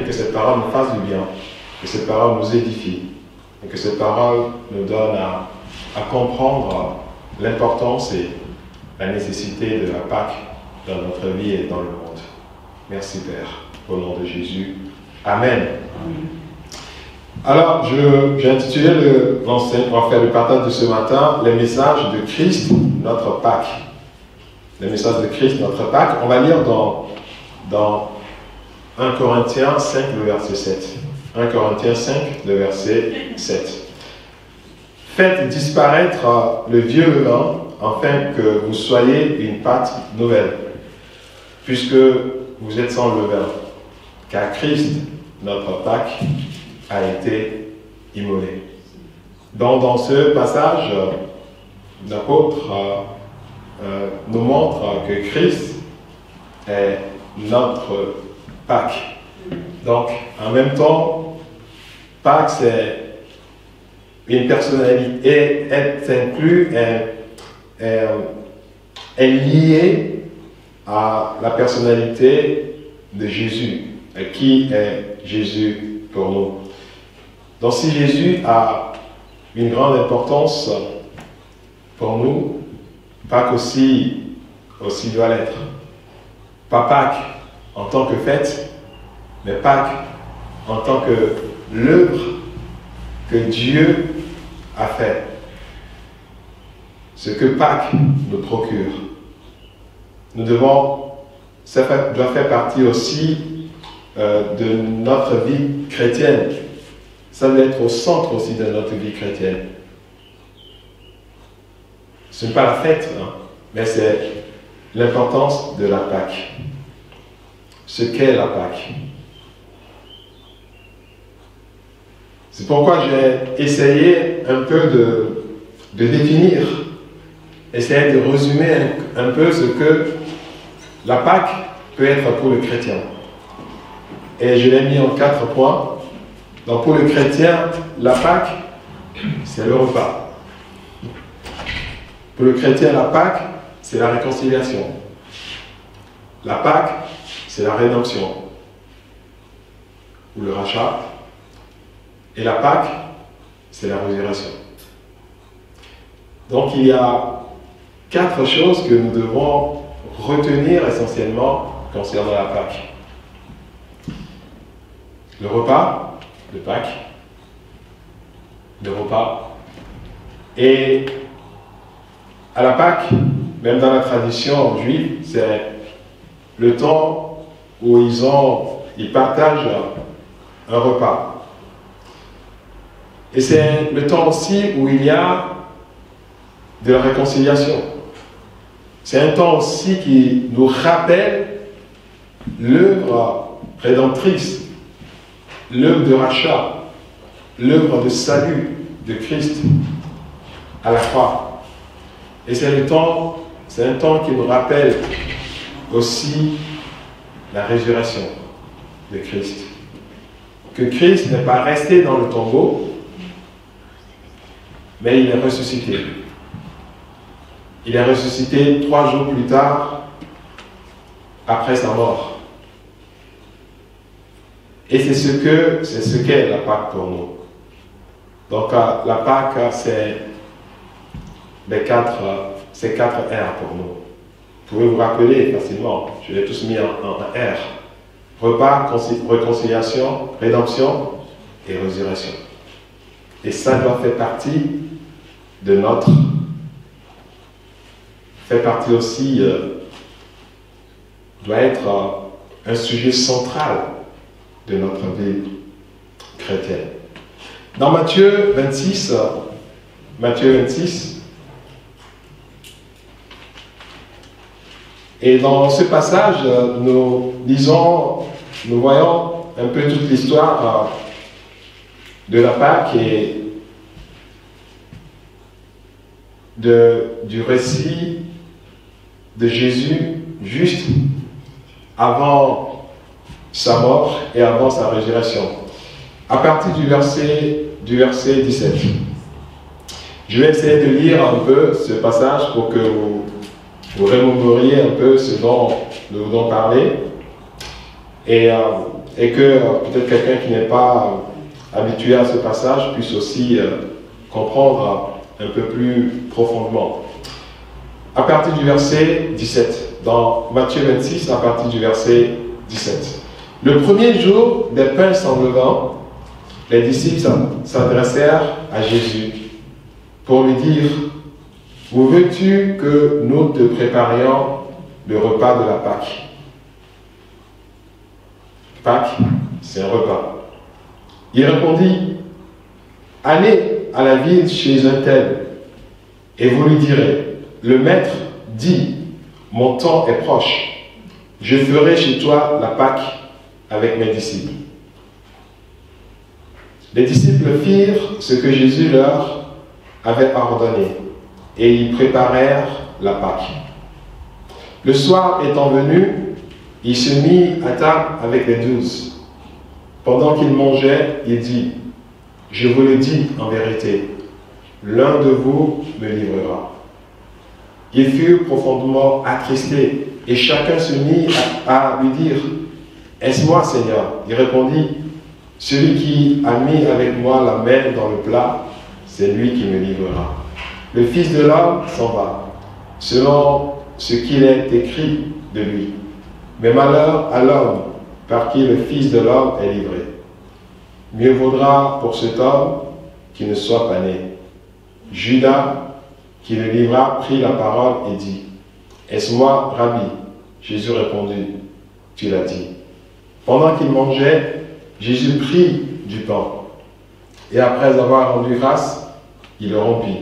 que cette parole nous fasse du bien, que cette parole nous édifie, et que cette parole nous donne à comprendre l'importance et la nécessité de la Pâque dans notre vie et dans le monde. Merci Père, au nom de Jésus. Amen. Alors, j'ai intitulé l'enseignement, on va faire le partage de ce matin, les messages de Christ, notre Pâque. Les messages de Christ, notre Pâque. On va lire dans 1 Corinthiens 5, le verset 7. 1 Corinthiens 5, le verset 7. Faites disparaître le vieux levain, afin que vous soyez une pâte nouvelle, puisque vous êtes sans levain, car Christ, notre Pâque, a été immolé. Donc, dans ce passage, l'apôtre nous montre que Christ est notre Pâque. Donc, en même temps, Pâque, c'est une personnalité, est inclus, est liée à la personnalité de Jésus. Et qui est Jésus pour nous? Donc, si Jésus a une grande importance pour nous, Pâques aussi doit l'être. Pas Pâques en tant que fête, mais Pâques en tant que l'œuvre que Dieu a fait. Ce que Pâques nous procure. Ça doit faire partie aussi de notre vie chrétienne. Ça doit être au centre aussi de notre vie chrétienne. Ce n'est pas la fête, hein, mais c'est l'importance de la Pâque. Ce qu'est la Pâque. C'est pourquoi j'ai essayé un peu de définir, essayer de résumer un peu ce que la Pâque peut être pour le chrétien. Et je l'ai mis en 4 points. Donc pour le chrétien, la Pâque, c'est le repas. Pour le chrétien, la Pâque, c'est la réconciliation. La Pâque, c'est la rédemption. Ou le rachat. Et la Pâque, c'est la résurrection. Donc il y a 4 choses que nous devons retenir essentiellement concernant la Pâque. Le repas de Pâques, le repas, et à la Pâque, même dans la tradition juive, c'est le temps où ils partagent un repas. Et c'est le temps aussi où il y a de la réconciliation. C'est un temps aussi qui nous rappelle l'œuvre rédemptrice, l'œuvre de rachat, l'œuvre de salut de Christ à la croix. Et c'est un temps qui nous rappelle aussi la résurrection de Christ. Que Christ n'est pas resté dans le tombeau, mais il est ressuscité. Il est ressuscité 3 jours plus tard, après sa mort. Et c'est ce qu'est la Pâque pour nous. Donc la Pâque, c'est 4 R pour nous. Vous pouvez vous rappeler facilement, je l'ai tous mis en R. Repas, réconciliation, rédemption et résurrection. Et ça doit faire partie de notre... fait partie aussi... doit être un sujet central de notre vie chrétienne. Dans Matthieu 26, et dans ce passage, nous voyons un peu toute l'histoire de la Pâque et du récit de Jésus juste avant sa mort et avant sa résurrection. À partir du verset 17. Je vais essayer de lire un peu ce passage pour que vous remémoriez un peu ce dont nous voulons parler. Et et que peut-être quelqu'un qui n'est pas habitué à ce passage puisse aussi comprendre un peu plus profondément. À partir du verset 17, dans Matthieu 26, à partir du verset 17. Le premier jour des pains sans levain, les disciples s'adressèrent à Jésus pour lui dire: où veux-tu que nous te préparions le repas de la Pâque? Pâques, c'est un repas. Il répondit: allez à la ville chez un tel, et vous lui direz: le maître dit, mon temps est proche, je ferai chez toi la Pâque avec mes disciples. Les disciples firent ce que Jésus leur avait ordonné, et ils préparèrent la Pâque. Le soir étant venu, il se mit à table avec les 12. Pendant qu'il mangeait, il dit: je vous le dis en vérité, l'un de vous me livrera. Ils furent profondément attristés, et chacun se mit à lui dire: est-ce moi, Seigneur? Il répondit: celui qui a mis avec moi la main dans le plat, c'est lui qui me livrera. Le Fils de l'homme s'en va, selon ce qu'il est écrit de lui. Mais malheur à l'homme par qui le Fils de l'homme est livré. Mieux vaudra pour cet homme qu'il ne soit pas né. Judas, qui le livra, prit la parole et dit: est-ce moi, Rabbi? Jésus répondit: tu l'as dit. Pendant qu'il mangeait, Jésus prit du pain, et après avoir rendu grâce, il le rompit,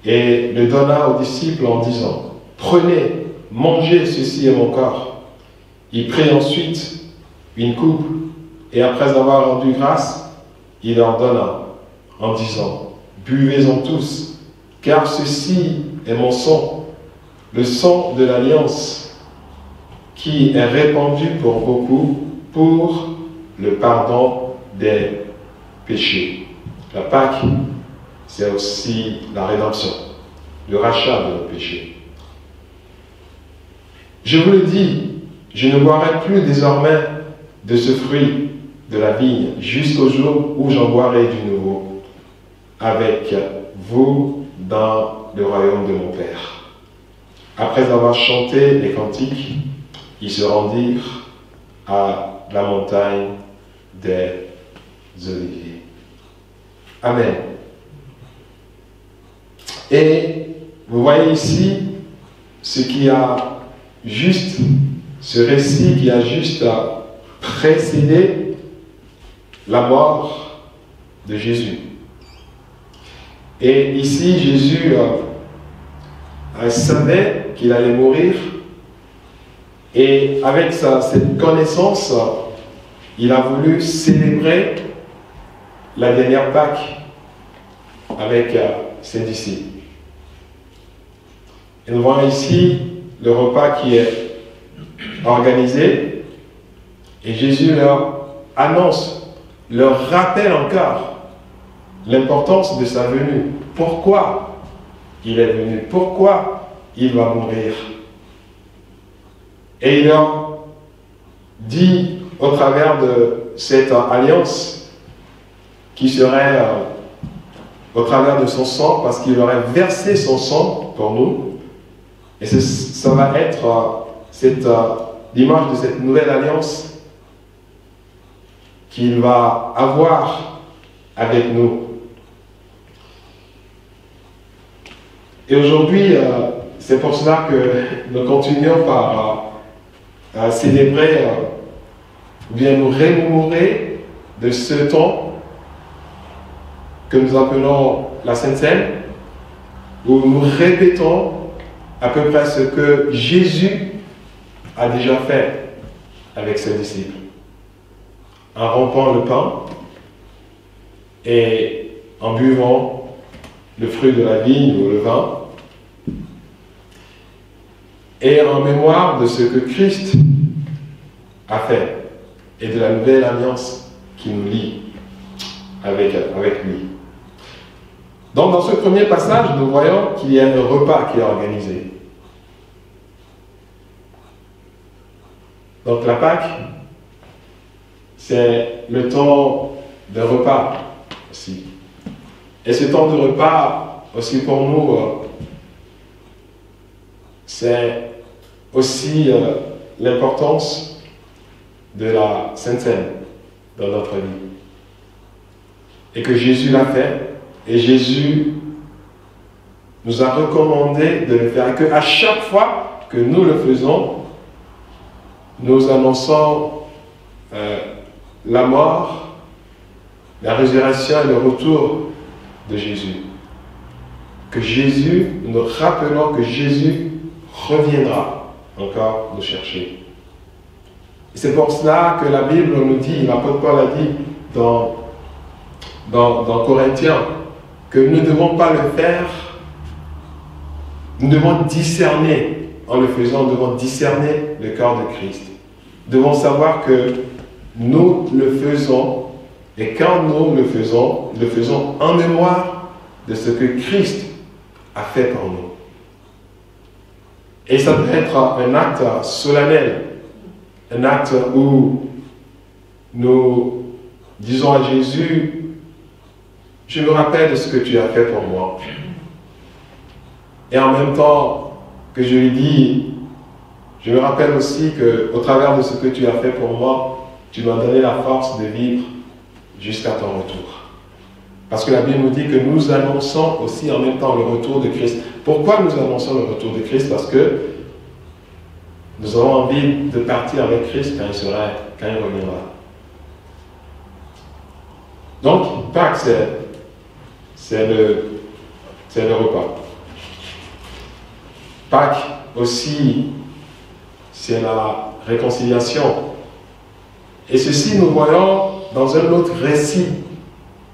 et le donna aux disciples en disant: prenez, mangez, ceci est mon corps. Il prit ensuite une coupe, et après avoir rendu grâce, il leur donna, en disant: buvez-en tous, car ceci est mon sang, le sang de l'alliance, qui est répandu pour beaucoup, pour le pardon des péchés. La Pâque, c'est aussi la rédemption, le rachat de nos péchés. Je vous le dis, je ne boirai plus désormais de ce fruit de la vigne jusqu'au jour où j'en boirai du nouveau avec vous dans le royaume de mon Père. Après avoir chanté les cantiques, ils se rendirent à la montagne des Oliviers. Amen. Et vous voyez ici ce récit qui a juste précédé la mort de Jésus. Et ici, Jésus savait qu'il allait mourir, et avec cette connaissance, il a voulu célébrer la dernière Pâque avec ses disciples. Et nous voyons ici le repas qui est organisé, et Jésus leur annonce, leur rappelle encore l'importance de sa venue. Pourquoi il est venu? Pourquoi il va mourir? Et il leur dit, au travers de cette alliance, qui serait au travers de son sang, parce qu'il aurait versé son sang pour nous, et ça va être l'image de cette nouvelle alliance qu'il va avoir avec nous. Et aujourd'hui, c'est pour cela que nous continuons par célébrer, ou bien nous remémorer de ce temps que nous appelons la Sainte Seine, où nous répétons à peu près ce que Jésus a déjà fait avec ses disciples, en rompant le pain et en buvant le fruit de la vigne ou le vin, et en mémoire de ce que Christ a fait et de la nouvelle alliance qui nous lie avec lui. Donc dans ce premier passage, nous voyons qu'il y a un repas qui est organisé. Donc la Pâque, c'est le temps de repas aussi. Et ce temps de repas aussi pour nous, c'est aussi l'importance de la Sainte Seine dans notre vie. Et que Jésus l'a fait, et Jésus nous a recommandé de le faire, et qu'à chaque fois que nous le faisons, nous annonçons la mort, la résurrection et le retour de Jésus. Que Jésus, nous rappelons que Jésus reviendra encore nous chercher. C'est pour cela que la Bible nous dit, l'apôtre Paul a dit dans Corinthiens, que nous ne devons pas le faire, nous devons discerner, en le faisant, nous devons discerner le corps de Christ. Nous devons savoir que nous le faisons, et quand nous le faisons en mémoire de ce que Christ a fait pour nous. Et ça peut être un acte solennel, un acte où nous disons à Jésus, je me rappelle de ce que tu as fait pour moi. Et en même temps que je lui dis, je me rappelle aussi qu'au travers de ce que tu as fait pour moi, tu m'as donné la force de vivre jusqu'à ton retour. Parce que la Bible nous dit que nous annonçons aussi en même temps le retour de Christ. Pourquoi nous annonçons le retour de Christ? Parce que nous avons envie de partir avec Christ quand il reviendra. Donc, Pâques, c'est le repas. Pâques aussi, c'est la réconciliation. Et ceci, nous voyons dans un autre récit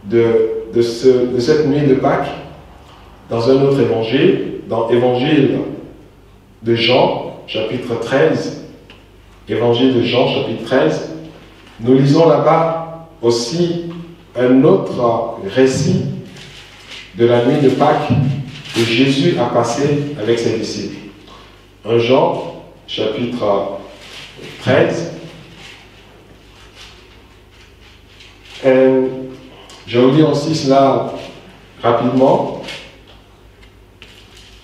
de cette nuit de Pâques, dans un autre évangile, dans l'évangile de Jean, chapitre 13. Évangile de Jean, chapitre 13. Nous lisons là-bas aussi un autre récit de la nuit de Pâques que Jésus a passé avec ses disciples. Un Jean, chapitre 13. Je vous lis aussi cela rapidement.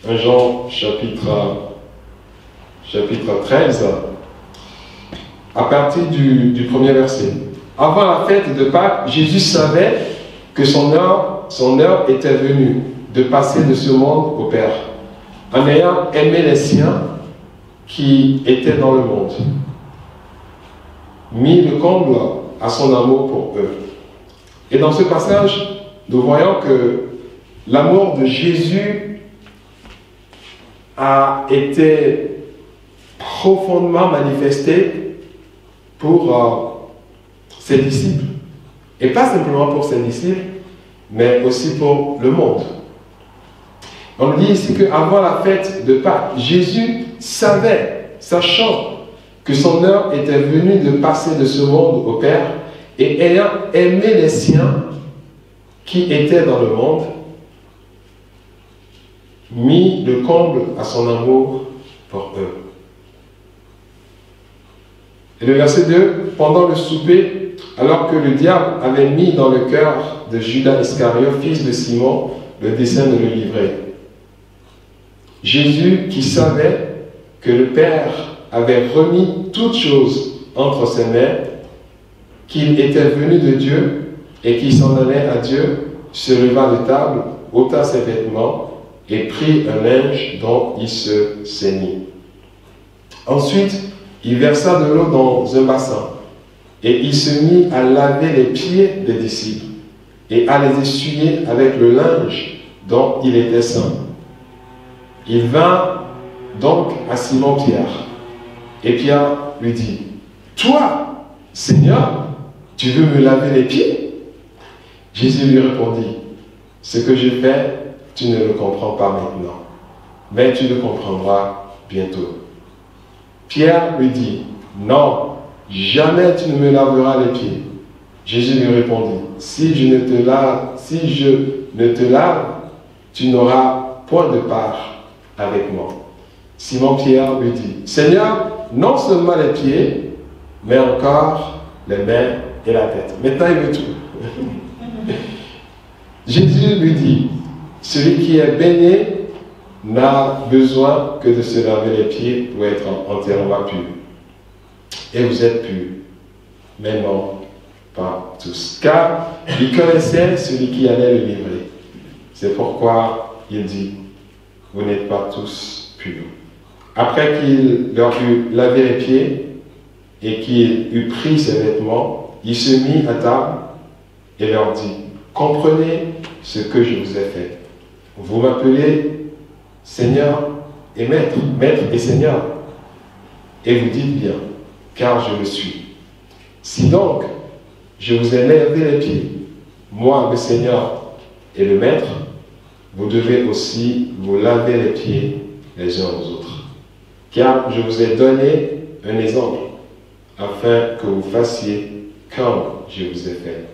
Un Jean, chapitre 13, à partir du premier verset. Avant la fête de Pâques, Jésus savait que son heure était venue de passer de ce monde au Père, en ayant aimé les siens qui étaient dans le monde, mis le comble à son amour pour eux. Et dans ce passage, nous voyons que l'amour de Jésus a été profondément manifesté pour ses disciples. Et pas simplement pour ses disciples, mais aussi pour le monde. On dit ici qu'avant la fête de Pâques, Jésus savait, sachant que son heure était venue de passer de ce monde au Père, et ayant aimé les siens qui étaient dans le monde, mis le comble à son amour pour eux. Et le verset 2, pendant le souper, alors que le diable avait mis dans le cœur de Judas Iscariote, fils de Simon, le dessein de le livrer. Jésus, qui savait que le Père avait remis toutes choses entre ses mains, qu'il était venu de Dieu et qu'il s'en allait à Dieu, se leva de table, ôta ses vêtements et prit un linge dont il se ceignit. Ensuite, il versa de l'eau dans un bassin et il se mit à laver les pieds des disciples et à les essuyer avec le linge dont il était ceint. Il vint donc à Simon-Pierre et Pierre lui dit, « Toi, Seigneur, tu veux me laver les pieds ?» Jésus lui répondit, « Ce que j'ai fait, tu ne le comprends pas maintenant, mais tu le comprendras bientôt. » Pierre lui dit, « Non, jamais tu ne me laveras les pieds. » Jésus lui répondit, « Si je ne te lave, tu n'auras point de part avec moi. » Simon-Pierre lui dit, « Seigneur, non seulement les pieds, mais encore les mains et la tête. Maintenant, il veut tout. Jésus lui dit, celui qui est baigné n'a besoin que de se laver les pieds pour être entièrement pur. Et vous êtes purs, mais non, pas tous. Car il connaissait celui qui allait le livrer. C'est pourquoi il dit, vous n'êtes pas tous purs. Après qu'il leur eut lavé les pieds et qu'il eut pris ses vêtements, il se mit à table et leur dit, comprenez ce que je vous ai fait. Vous m'appelez Seigneur et Maître, Maître et Seigneur. Et vous dites bien, car je le suis. Si donc je vous ai lavé les pieds, moi le Seigneur et le Maître, vous devez aussi vous laver les pieds les uns aux autres. Car je vous ai donné un exemple, afin que vous fassiez comme je vous ai fait.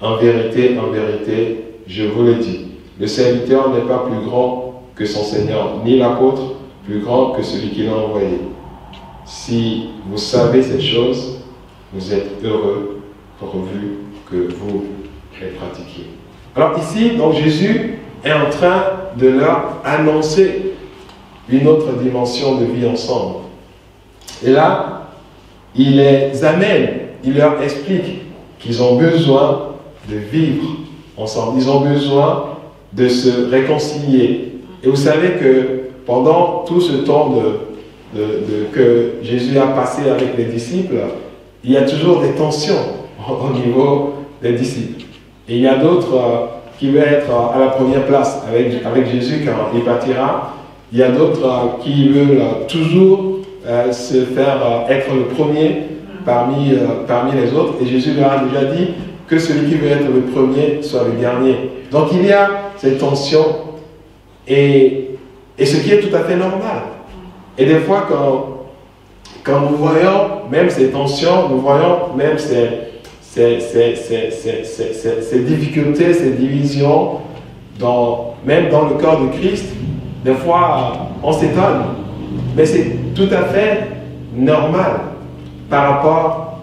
En vérité, je vous le dis, le serviteur n'est pas plus grand que son Seigneur, ni l'apôtre plus grand que celui qui l'a envoyé. Si vous savez ces choses, vous êtes heureux pourvu que vous les pratiquiez. Alors ici, donc Jésus est en train de leur annoncer une autre dimension de vie ensemble. Et là, il les amène, il leur explique qu'ils ont besoin de vivre ensemble. Ils ont besoin de se réconcilier. Et vous savez que pendant tout ce temps que Jésus a passé avec les disciples, il y a toujours des tensions au niveau des disciples. Et il y a d'autres qui veulent être à la première place avec Jésus quand il partira. Il y a d'autres qui veulent toujours se faire être le premier parmi les autres. Et Jésus leur a déjà dit que celui qui veut être le premier soit le dernier. Donc il y a cette tension et ce qui est tout à fait normal. Et des fois, quand nous voyons même ces tensions, nous voyons même ces difficultés, ces divisions, même dans le corps de Christ, des fois on s'étonne. Mais c'est tout à fait normal par rapport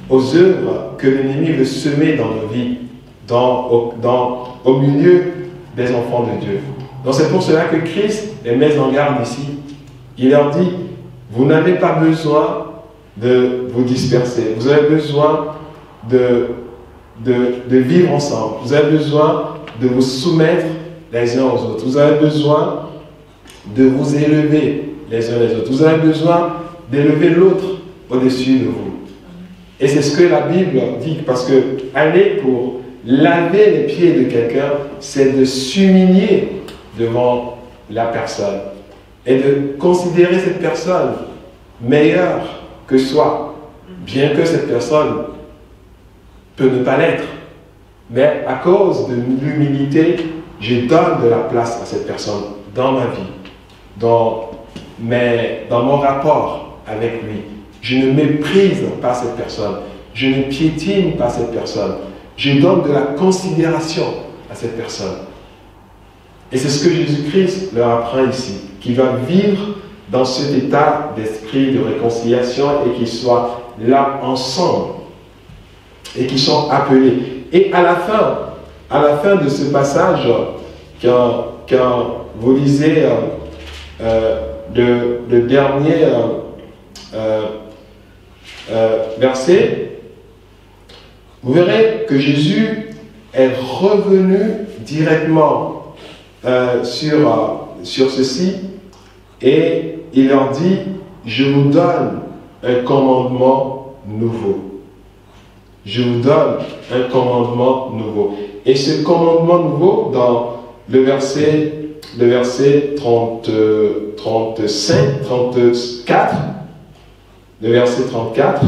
aux œuvres que l'ennemi veut semer dans nos vies, au milieu des enfants de Dieu. Donc c'est pour cela que Christ les met en garde ici. Il leur dit, vous n'avez pas besoin de vous disperser. Vous avez besoin de vivre ensemble. Vous avez besoin de vous soumettre les uns aux autres. Vous avez besoin de vous élever les uns les autres. Vous avez besoin d'élever l'autre au-dessus de vous. Et c'est ce que la Bible dit, parce que aller pour laver les pieds de quelqu'un, c'est de s'humilier devant la personne et de considérer cette personne meilleure que soi, bien que cette personne peut ne pas l'être. Mais à cause de l'humilité, je donne de la place à cette personne dans ma vie, dans mon rapport avec lui. Je ne méprise pas cette personne, je ne piétine pas cette personne, je donne de la considération à cette personne. Et c'est ce que Jésus-Christ leur apprend ici, qu'il va vivre dans cet état d'esprit de réconciliation et qu'ils soient là ensemble et qu'ils sont appelés. Et à la fin de ce passage, quand vous lisez le dernier verset, vous verrez que Jésus est revenu directement sur ceci et il leur dit, je vous donne un commandement nouveau. Je vous donne un commandement nouveau. Et ce commandement nouveau, dans le verset 34, le verset 34,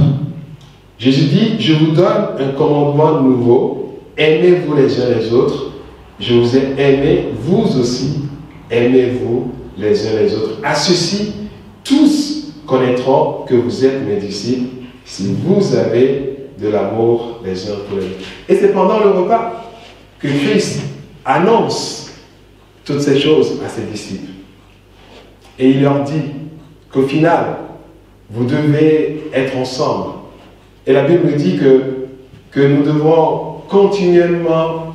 Jésus dit, je vous donne un commandement nouveau, aimez-vous les uns les autres, je vous ai aimé, vous aussi, aimez-vous les uns les autres. À ceci, tous connaîtront que vous êtes mes disciples, si vous avez de l'amour les uns pour les autres. Et c'est pendant le repas que Christ annonce toutes ces choses à ses disciples. Et il leur dit qu'au final, vous devez être ensemble. Et la Bible dit que que nous devons continuellement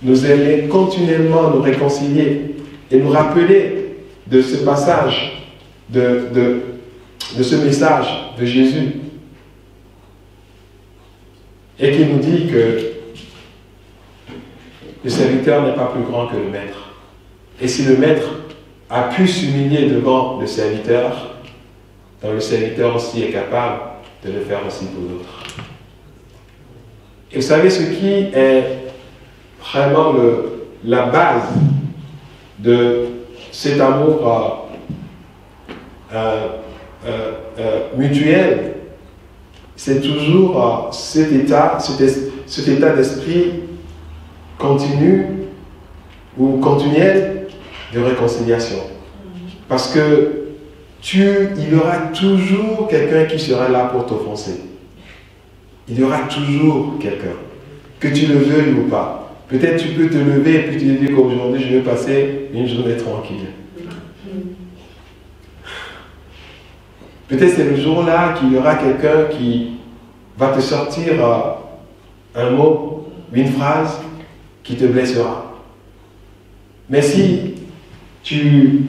nous aimer, continuellement nous réconcilier et nous rappeler de ce passage, de ce message de Jésus. Et qui nous dit que le serviteur n'est pas plus grand que le maître. Et si le maître a pu s'humilier devant le serviteur, donc le serviteur aussi est capable de le faire aussi pour l'autre. Et vous savez ce qui est vraiment la base de cet amour mutuel, c'est toujours cet état d'esprit continu ou continuel de réconciliation. Parce que il y aura toujours quelqu'un qui sera là pour t'offenser. Il y aura toujours quelqu'un, que tu le veuilles ou pas. Peut-être tu peux te lever et puis tu te dis qu'aujourd'hui je vais passer une journée tranquille. Peut-être c'est le jour-là qu'il y aura quelqu'un qui va te sortir un mot, une phrase qui te blessera. Mais si tu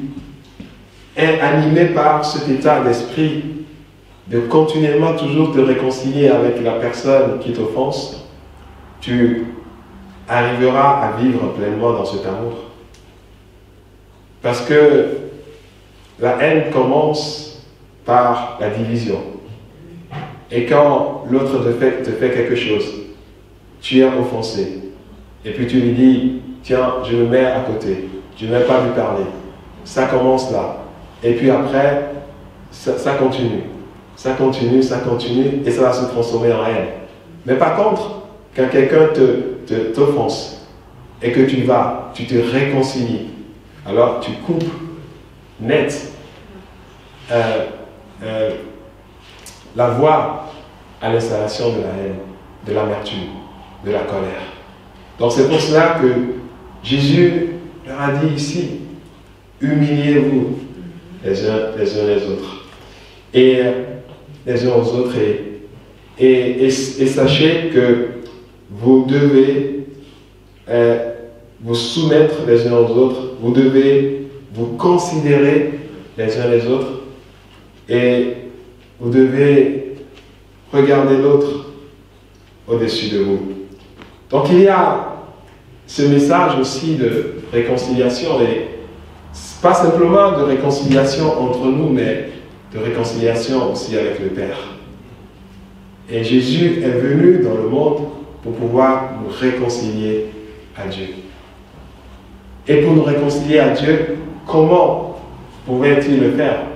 es animé par cet état d'esprit de continuellement toujours te réconcilier avec la personne qui t'offense, tu arriveras à vivre pleinement dans cet amour. Parce que la haine commence par la division. Et quand l'autre te fait quelque chose, tu es offensé. Et puis tu lui dis, tiens, je me mets à côté, je ne vais pas lui parler. Ça commence là. Et puis après, ça continue. Ça continue, et ça va se transformer en haine. Mais par contre, quand quelqu'un t'offense, et que tu te réconcilies, alors tu coupes net la voie à l'installation de la haine, de l'amertume, de la colère. Donc c'est pour cela que Jésus leur a dit ici, humiliez-vous les uns les autres. Et les uns aux autres. Et sachez que vous devez vous soumettre les uns aux autres. Vous devez vous considérer les uns les autres. Et vous devez regarder l'autre au-dessus de vous. Donc il y a ce message aussi de réconciliation. Et pas simplement de réconciliation entre nous, mais de réconciliation aussi avec le Père. Et Jésus est venu dans le monde pour pouvoir nous réconcilier à Dieu. Et pour nous réconcilier à Dieu, comment pouvait-il le faire?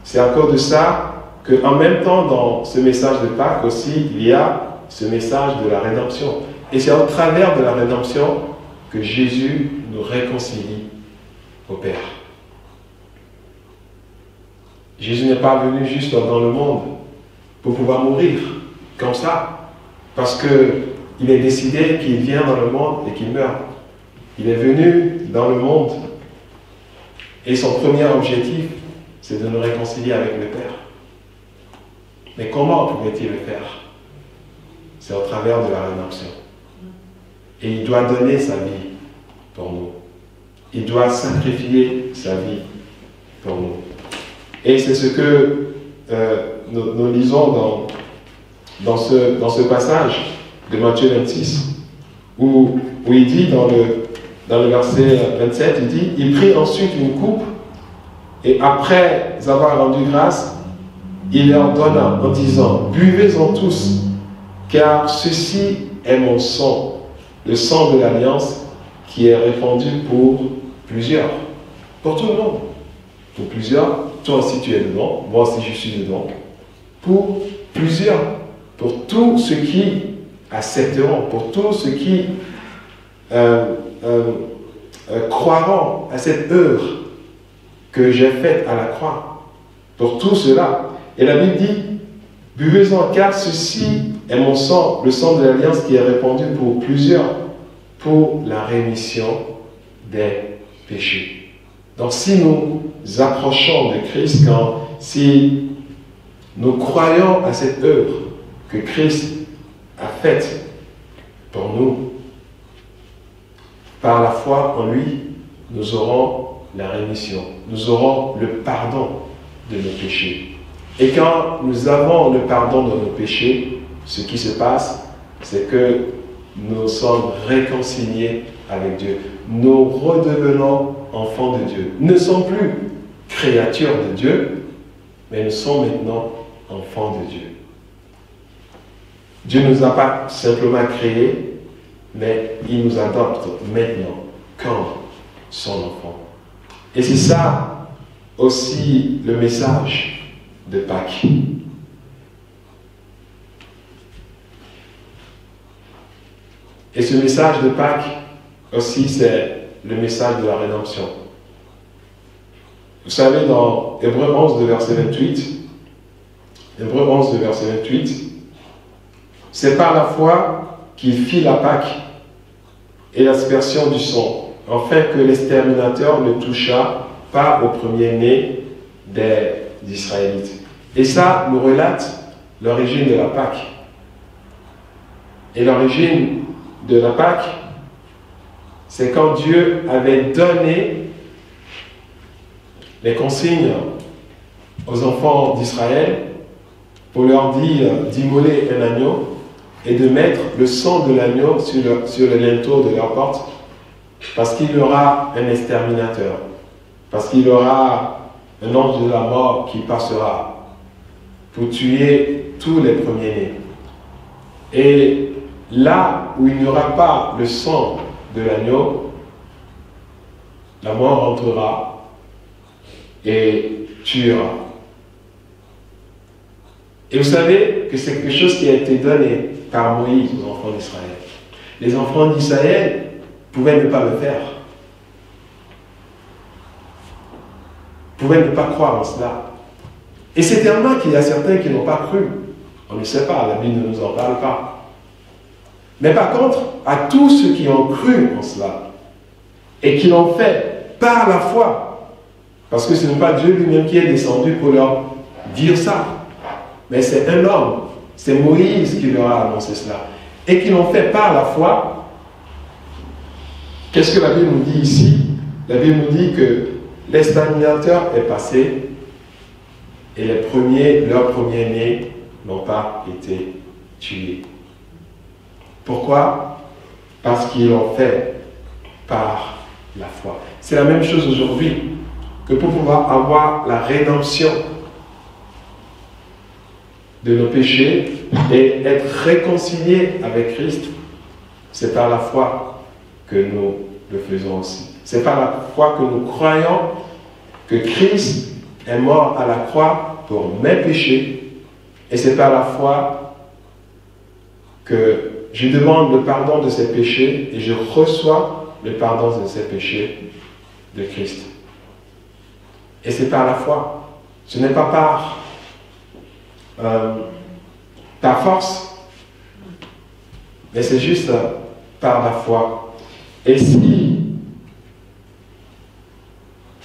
C'est à cause de ça qu'en même temps, dans ce message de Pâques aussi, il y a ce message de la rédemption. Et c'est au travers de la rédemption que Jésus nous réconcilie au Père. Jésus n'est pas venu juste dans le monde pour pouvoir mourir comme ça, parce qu'il est décidé qu'il vient dans le monde et qu'il meurt. Il est venu dans le monde et son premier objectif, c'est de nous réconcilier avec le Père. Mais comment pouvait-il le faire? C'est au travers de la rédemption. Et il doit donner sa vie pour nous. Il doit sacrifier sa vie pour nous. Et c'est ce que nous lisons dans ce passage de Matthieu 26, où il dit dans le verset 27, il dit, il prit ensuite une coupe, et après avoir rendu grâce, il leur donna en disant, buvez-en tous, car ceci est mon sang, le sang de l'alliance qui est répandu pour plusieurs, pour tout le monde, pour plusieurs. Toi aussi tu es dedans, moi aussi je suis dedans, pour plusieurs, pour tous ceux qui accepteront, pour tous ceux qui croiront à cette œuvre que j'ai faite à la croix, pour tout cela. Et la Bible dit, buvez-en car ceci est mon sang, le sang de l'alliance qui est répandu pour plusieurs, pour la rémission des péchés. Donc si nous approchons de Christ, si nous croyons à cette œuvre que Christ a faite pour nous. Par la foi en lui, nous aurons la rémission, nous aurons le pardon de nos péchés. Et quand nous avons le pardon de nos péchés, ce qui se passe, c'est que nous sommes réconciliés avec Dieu. Nous redevenons enfants de Dieu. Nous ne sommes plus créatures de Dieu, mais nous sommes maintenant enfants de Dieu. Dieu ne nous a pas simplement créés, mais il nous adopte maintenant comme son enfant. Et c'est ça aussi le message de Pâques. Et ce message de Pâques aussi, c'est le message de la rédemption. Vous savez, dans Hébreux 11, de verset 28, Hébreux 11, de verset 28, c'est par la foi qu'il fit la Pâque et l'aspersion du sang, afin que l'exterminateur ne touchât pas au premier-né des Israélites. Et ça nous relate l'origine de la Pâque. Et l'origine de la Pâque, c'est quand Dieu avait donné les consignes aux enfants d'Israël pour leur dire d'immoler un agneau et de mettre le sang de l'agneau sur le linteau de leur porte, parce qu'il y aura un exterminateur, parce qu'il y aura un ange de la mort qui passera pour tuer tous les premiers-nés. Et là où il n'y aura pas le sang de l'agneau, la mort entrera et tuera. Et vous savez que c'est quelque chose qui a été donné par Moïse aux enfants d'Israël. Les enfants d'Israël pouvaient ne pas le faire. Pouvaient ne pas croire en cela. Et c'est tellement qu'il y a certains qui n'ont pas cru. On ne sait pas, la Bible ne nous en parle pas. Mais par contre, à tous ceux qui ont cru en cela, et qui l'ont fait par la foi, parce que ce n'est pas Dieu lui-même qui est descendu pour leur dire ça, mais c'est un homme, c'est Moïse qui leur a annoncé cela, et qui l'ont fait par la foi. Qu'est-ce que la Bible nous dit ici? La Bible nous dit que l'exterminateur est passé, et leurs premiers-nés n'ont pas été tués. Pourquoi? Parce qu'ils l'ont fait par la foi. C'est la même chose aujourd'hui, que pour pouvoir avoir la rédemption de nos péchés et être réconciliés avec Christ, c'est par la foi que nous le faisons aussi. C'est par la foi que nous croyons que Christ est mort à la croix pour mes péchés, et c'est par la foi que je demande le pardon de ces péchés et je reçois le pardon de ces péchés de Christ. Et c'est par la foi. Ce n'est pas par ta force, mais c'est juste par la foi. Et si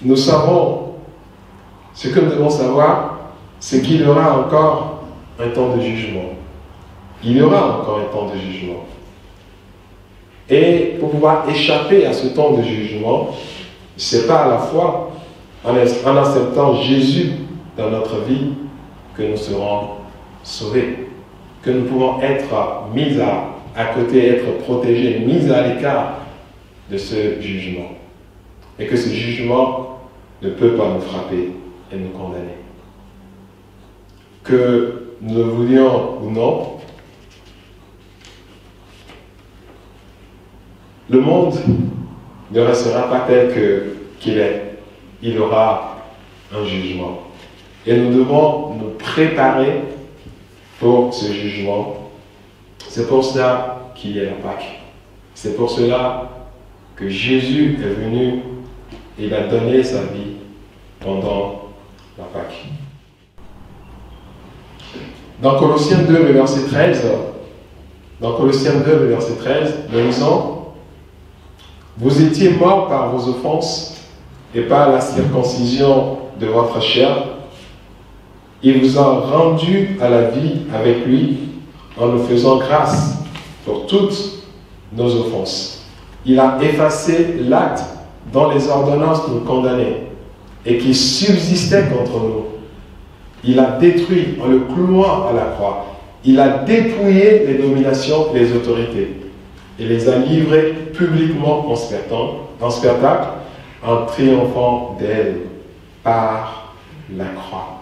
nous savons ce que nous devons savoir, c'est qu'il y aura encore un temps de jugement. Il y aura encore un temps de jugement. Et pour pouvoir échapper à ce temps de jugement, c'est par la foi, en acceptant Jésus dans notre vie, que nous serons sauvés, que nous pouvons être mis à côté, être protégés, mis à l'écart de ce jugement. Et que ce jugement ne peut pas nous frapper et nous condamner. Que nous le voulions ou non, le monde ne restera pas tel qu'il est. Il y aura un jugement. Et nous devons nous préparer pour ce jugement. C'est pour cela qu'il y a la Pâque. C'est pour cela que Jésus est venu et il a donné sa vie pendant la Pâque. Dans Colossiens 2, le verset 13, nous lisons: vous étiez morts par vos offenses et par la circoncision de votre chair. Il vous a rendu à la vie avec lui en nous faisant grâce pour toutes nos offenses. Il a effacé l'acte dont les ordonnances nous condamnaient et qui subsistait contre nous. Il a détruit en le clouant à la croix. Il a dépouillé les dominations, les autorités et les a livrées publiquement en spectacle en triomphant d'elles par la croix.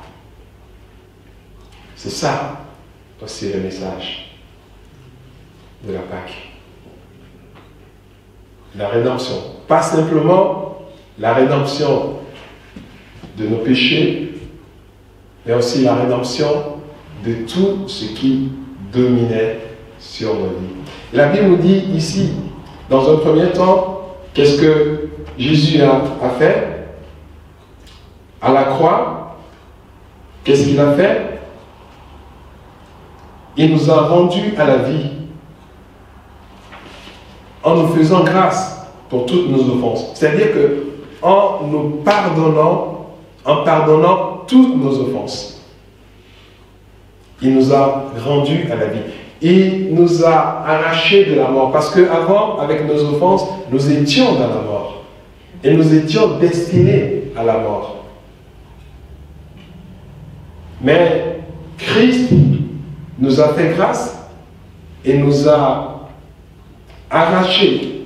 C'est ça aussi le message de la Pâque. La rédemption. Pas simplement la rédemption de nos péchés, mais aussi la rédemption de tout ce qui dominait sur nos vies. La Bible nous dit ici, dans un premier temps, qu'est-ce que Jésus a fait à la croix? Qu'est-ce qu'il a fait? Il nous a rendus à la vie en nous faisant grâce pour toutes nos offenses. C'est-à-dire que en nous pardonnant, en pardonnant toutes nos offenses, il nous a rendus à la vie. Il nous a arrachés de la mort. Parce qu'avant, avec nos offenses, nous étions dans la mort. Et nous étions destinés à la mort. Mais Christ nous a fait grâce et nous a arrachés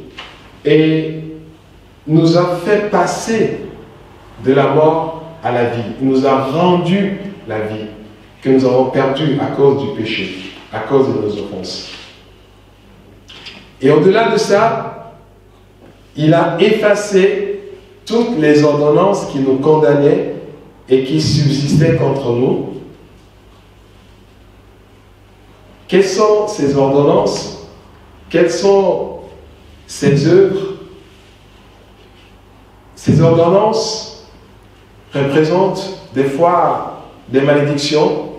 et nous a fait passer de la mort à la vie. Il nous a rendu la vie que nous avons perdue à cause du péché, à cause de nos offenses. Et au-delà de ça, il a effacé toutes les ordonnances qui nous condamnaient et qui subsistaient contre nous. Quelles sont ces ordonnances? Quelles sont ces œuvres? Ces ordonnances représentent des fois des malédictions,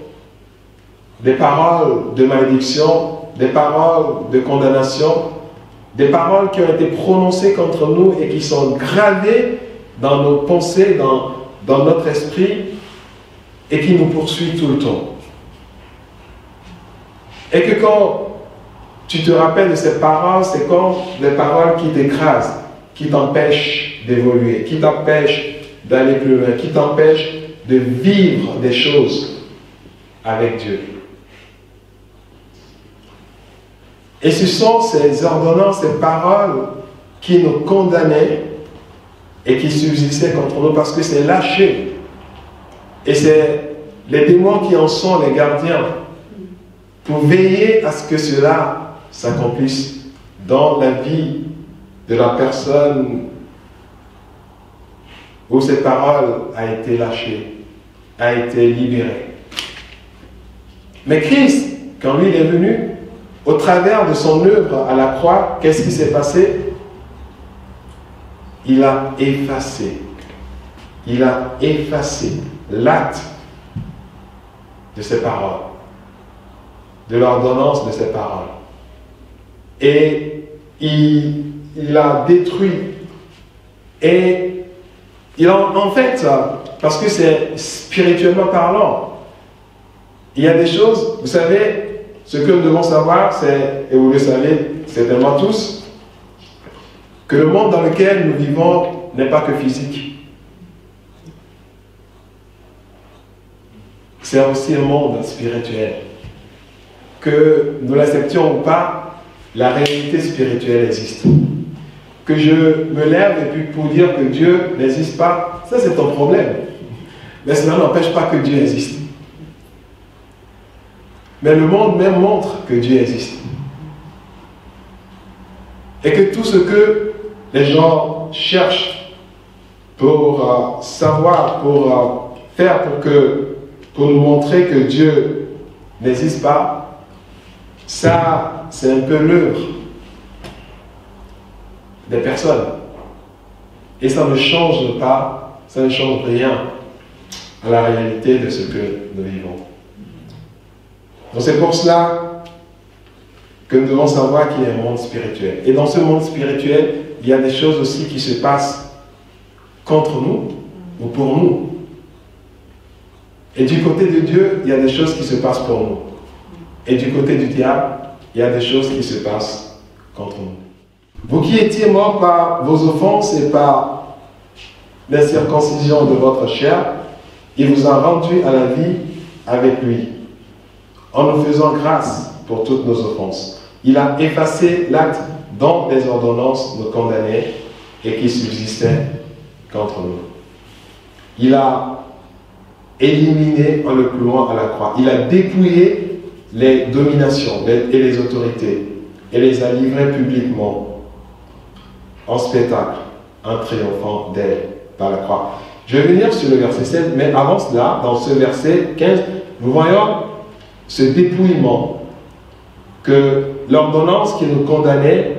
des paroles de malédiction, des paroles de condamnation, des paroles qui ont été prononcées contre nous et qui sont gravées dans nos pensées, dans notre esprit et qui nous poursuivent tout le temps. Et que quand tu te rappelles de ces paroles, c'est comme des paroles qui t'écrasent, qui t'empêchent d'évoluer, qui t'empêchent d'aller plus loin, qui t'empêchent de vivre des choses avec Dieu. Et ce sont ces ordonnances, ces paroles qui nous condamnaient et qui subsistaient contre nous parce que c'est lâché. Et c'est les démons qui en sont les gardiens pour veiller à ce que cela s'accomplisse dans la vie de la personne où cette parole a été lâchée, a été libérée. Mais Christ, quand lui il est venu, au travers de son œuvre à la croix, qu'est-ce qui s'est passé? Il a effacé l'acte de ses paroles, de l'ordonnance de ses paroles. Et il a détruit. Et en fait, parce que c'est spirituellement parlant, il y a des choses, vous savez, ce que nous devons savoir, c'est, et vous le savez certainement tous, que le monde dans lequel nous vivons n'est pas que physique. C'est aussi un monde spirituel. Que nous l'acceptions ou pas, la réalité spirituelle existe. Que je me lève et puis pour dire que Dieu n'existe pas, ça c'est ton problème. Mais cela n'empêche pas que Dieu existe. Mais le monde même montre que Dieu existe. Et que tout ce que les gens cherchent pour savoir, pour faire, pour nous montrer que Dieu n'existe pas, ça, c'est un peu l'œuvre des personnes. Et ça ne change pas, ça ne change rien à la réalité de ce que nous vivons. Donc c'est pour cela que nous devons savoir qu'il y a un monde spirituel. Et dans ce monde spirituel, il y a des choses aussi qui se passent contre nous ou pour nous. Et du côté de Dieu, il y a des choses qui se passent pour nous. Et du côté du diable, il y a des choses qui se passent contre nous. Vous qui étiez morts par vos offenses et par l'incirconcision de votre chair, il vous a rendus à la vie avec lui, en nous faisant grâce pour toutes nos offenses. Il a effacé l'acte dont les ordonnances nous condamnaient et qui subsistait contre nous. Il a éliminé en le clouant à la croix. Il a dépouillé les dominations et les autorités et les a livrées publiquement en spectacle, en triomphant d'elle par la croix. Je vais venir sur le verset 7, mais avant cela, dans ce verset 15, nous voyons ce dépouillement, que l'ordonnance qui nous condamnait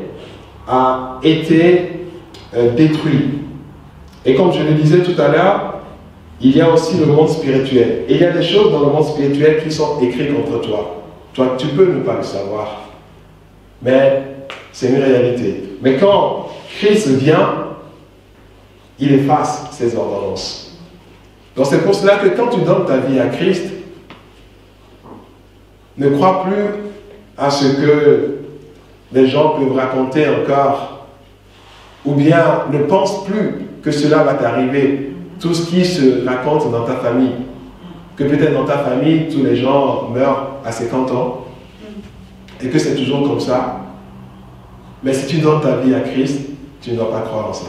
a été détruite. Et comme je le disais tout à l'heure, il y a aussi le monde spirituel. Et il y a des choses dans le monde spirituel qui sont écrites contre toi. Toi, tu peux ne pas le savoir. Mais c'est une réalité. Mais quand Christ vient, il efface ces ordonnances. Donc c'est pour cela que quand tu donnes ta vie à Christ, ne crois plus à ce que les gens peuvent raconter encore, ou bien ne pense plus que cela va t'arriver. Tout ce qui se raconte dans ta famille, que peut-être dans ta famille, tous les gens meurent à 50 ans, et que c'est toujours comme ça. Mais si tu donnes ta vie à Christ, tu ne dois pas croire en ça.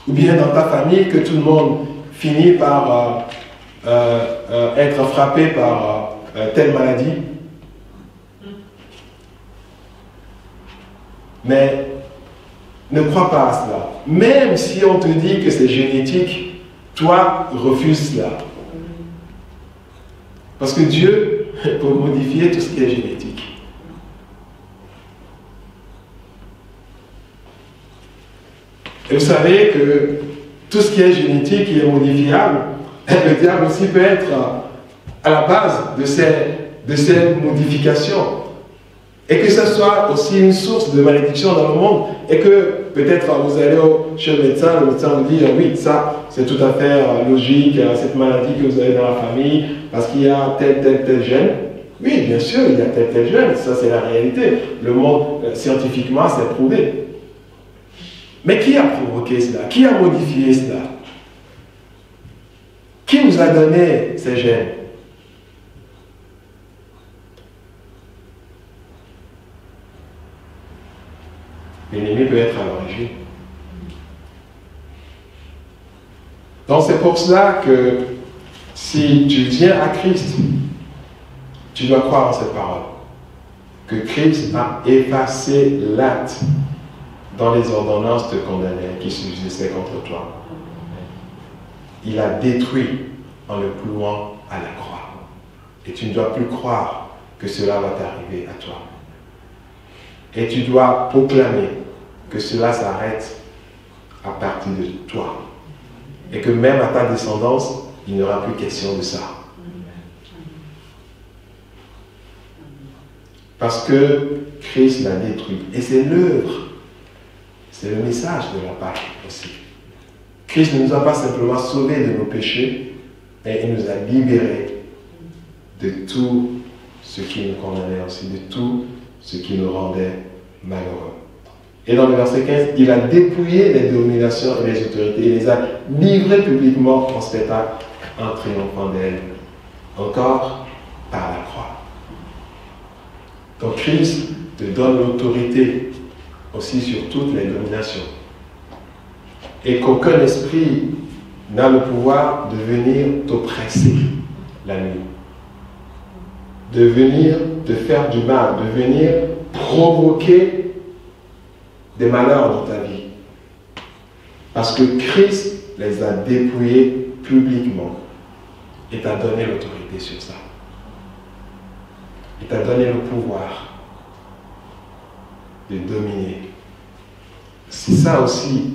Ou bien dans ta famille, que tout le monde finit par être frappé par telle maladie. Mais ne crois pas à cela. Même si on te dit que c'est génétique, toi, refuse cela. Parce que Dieu peut modifier tout ce qui est génétique. Et vous savez que tout ce qui est génétique, qui est modifiable, le diable aussi peut être à la base de ces modifications. Et que ce soit aussi une source de malédiction dans le monde. Et que peut-être vous allez chez le médecin vous dit oui, ça c'est tout à fait logique, cette maladie que vous avez dans la famille, parce qu'il y a tel gène. Oui, bien sûr, il y a tel gène, ça c'est la réalité. Le monde, scientifiquement, c'est prouvé. Mais qui a provoqué cela? Qui a modifié cela? Qui vous a donné ces gènes? L'ennemi peut être à l'origine. Donc c'est pour cela que si tu viens à Christ, tu dois croire en cette parole. Que Christ a effacé l'acte dans les ordonnances te condamnaient qui subsistaient contre toi. Il a détruit en le clouant à la croix. Et tu ne dois plus croire que cela va t'arriver à toi. Et tu dois proclamer que cela s'arrête à partir de toi. Et que même à ta descendance, il n'y aura plus question de ça. Parce que Christ l'a détruit. Et c'est l'œuvre, c'est le message de la Pâque aussi. Christ ne nous a pas simplement sauvés de nos péchés, mais il nous a libérés de tout ce qui nous condamnait aussi, de tout ce qui nous rendait malheureux. Et dans le verset 15, il a dépouillé les dominations et les autorités, il les a livrées publiquement en spectacle, en triomphant d'elles, encore par la croix. Donc Christ te donne l'autorité aussi sur toutes les dominations. Et qu'aucun esprit n'a le pouvoir de venir t'oppresser la nuit, de venir te faire du mal, de venir provoquer des malheurs dans ta vie. Parce que Christ les a dépouillés publiquement et t'a donné l'autorité sur ça. Il t'a donné le pouvoir de dominer. C'est ça aussi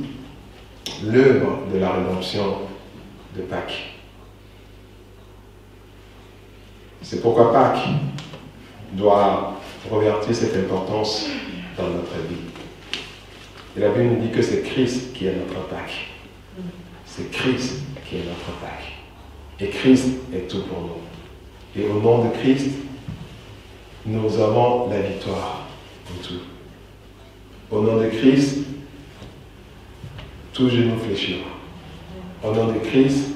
l'œuvre de la rédemption de Pâques. C'est pourquoi Pâques doit revertir cette importance dans notre vie. Et la Bible nous dit que c'est Christ qui est notre Pâques. C'est Christ qui est notre Pâques. Et Christ est tout pour nous. Et au nom de Christ, nous avons la victoire en tout. Au nom de Christ, tout genou fléchira. Au nom de Christ,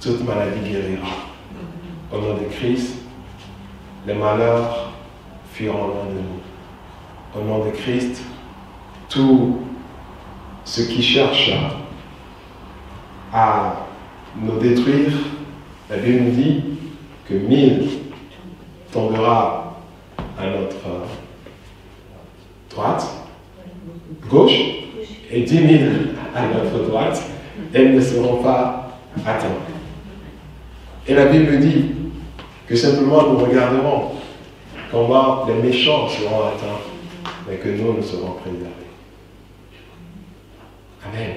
toute maladie guérira. Au nom de Christ, les malheurs fuiront loin de nous. Au nom de Christ, tout ce qui cherche à nous détruire, la Bible nous dit que 1000 tombera à notre droite, gauche, et 10 000 à notre droite, elles ne seront pas atteintes. Et la Bible dit que simplement nous regarderons comment les méchants seront atteints, mais que nous serons préservés. Amen.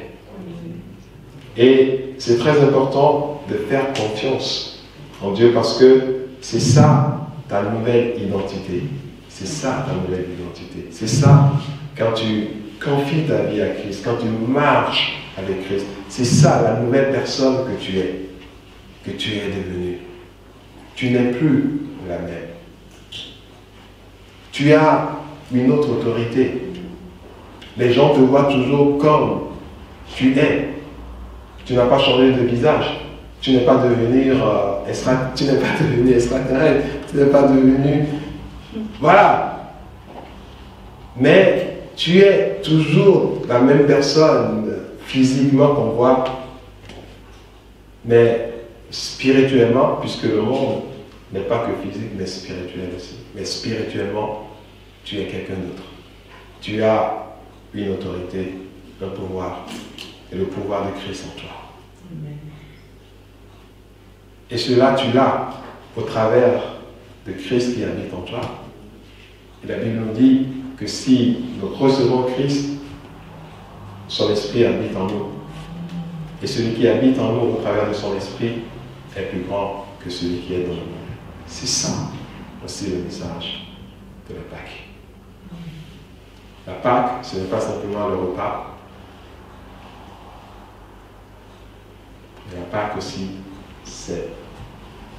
Et c'est très important de faire confiance en Dieu parce que c'est ça ta nouvelle identité. C'est ça ta nouvelle identité. C'est ça quand tu confies ta vie à Christ, quand tu marches avec Christ. C'est ça la nouvelle personne que tu es devenu. Tu n'es plus la même. Tu as une autre autorité. Les gens te voient toujours comme tu es. Tu n'as pas changé de visage. Tu n'es pas devenu extraterrestre. Tu n'es pas devenu... Voilà. Mais tu es toujours la même personne physiquement qu'on voit, mais spirituellement, puisque le monde n'est pas que physique, mais spirituel aussi. Mais spirituellement, tu es quelqu'un d'autre. Tu as une autorité, un pouvoir, et le pouvoir de Christ en toi. Amen. Et cela, tu l'as au travers de Christ qui habite en toi. Et la Bible nous dit que si nous recevons Christ, son esprit habite en nous. Et celui qui habite en nous au travers de son esprit est plus grand que celui qui est dans le monde. C'est ça aussi le message de la Pâque. La Pâque, ce n'est pas simplement le repas. Mais la Pâque aussi, c'est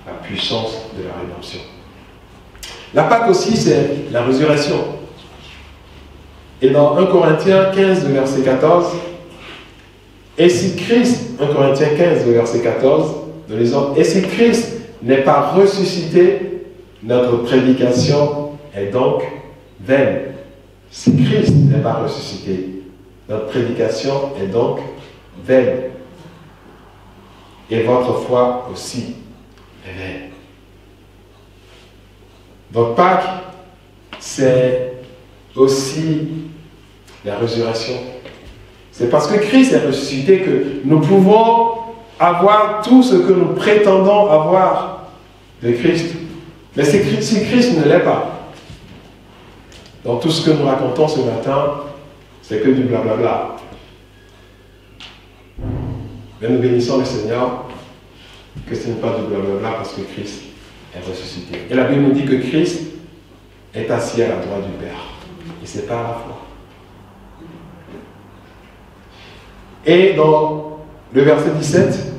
la puissance de la rédemption. La Pâque aussi, c'est la résurrection. Et dans 1 Corinthiens 15, verset 14, et si Christ, 1 Corinthiens 15, verset 14, nous lisons, et si Christ n'est pas ressuscité, notre prédication est donc vaine. Si Christ n'est pas ressuscité, notre prédication est donc vaine. Et votre foi aussi est vaine. Donc Pâques, c'est aussi la résurrection. C'est parce que Christ est ressuscité que nous pouvons avoir tout ce que nous prétendons avoir de Christ. Mais si Christ ne l'est pas, donc tout ce que nous racontons ce matin, c'est que du blablabla. Mais nous bénissons le Seigneur que ce n'est pas du blablabla parce que Christ est ressuscité. Et la Bible nous dit que Christ est assis à la droite du Père. Et c'est par la foi. Et dans le verset 17,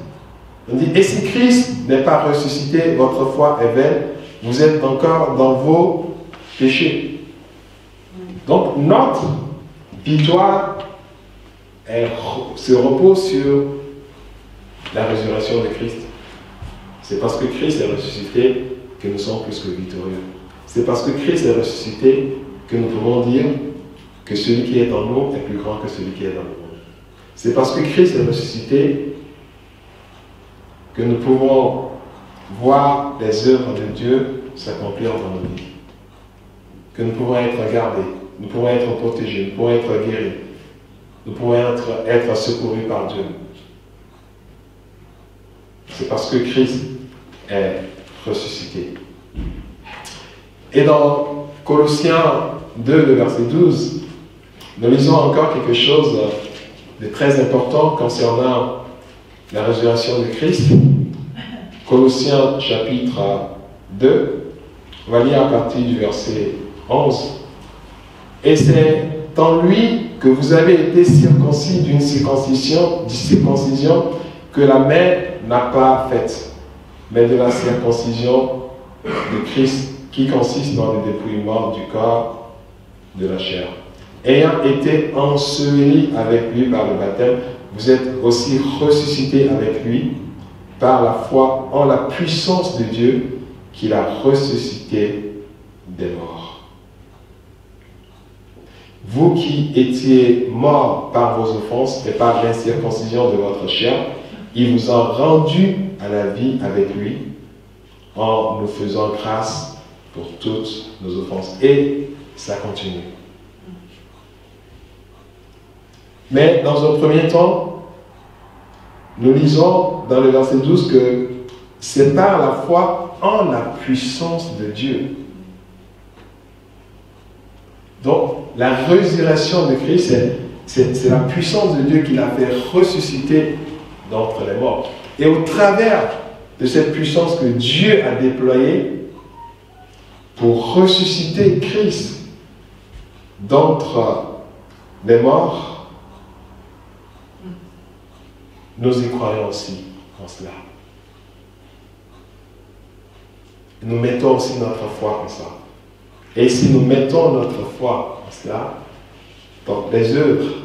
on dit, et si Christ n'est pas ressuscité, votre foi est vaine, vous êtes encore dans vos péchés. Donc notre victoire se repose sur la résurrection de Christ. C'est parce que Christ est ressuscité que nous sommes plus que victorieux. C'est parce que Christ est ressuscité que nous pouvons dire que celui qui est en nous est plus grand que celui qui est dans le monde. C'est parce que Christ est ressuscité que nous pouvons voir les œuvres de Dieu s'accomplir dans nos vies. Que nous pouvons être gardés, nous pouvons être protégés, nous pouvons être guéris, nous pouvons être secourus par Dieu. C'est parce que Christ est ressuscité. Et dans Colossiens 2, le verset 12, nous lisons encore quelque chose de très important concernant la résurrection de Christ. Colossiens chapitre 2, on va lire à partir du verset 11. Et c'est en lui que vous avez été circoncis d'une circoncision que la main n'a pas faite, mais de la circoncision de Christ qui consiste dans le dépouillement du corps de la chair. Ayant été ensevelis avec lui par le baptême, vous êtes aussi ressuscités avec lui par la foi en la puissance de Dieu qui l'a ressuscité des morts. Vous qui étiez morts par vos offenses et par l'incirconcision de votre chair, il vous a rendu à la vie avec lui en nous faisant grâce pour toutes nos offenses. Et ça continue. Mais dans un premier temps, nous lisons dans le verset 12 que c'est par la foi en la puissance de Dieu. Donc, la résurrection de Christ, c'est la puissance de Dieu qui l'a fait ressusciter d'entre les morts. Et au travers de cette puissance que Dieu a déployée pour ressusciter Christ d'entre les morts, nous y croyons aussi en cela. Nous mettons aussi notre foi en ça. Et si nous mettons notre foi en cela, donc les œuvres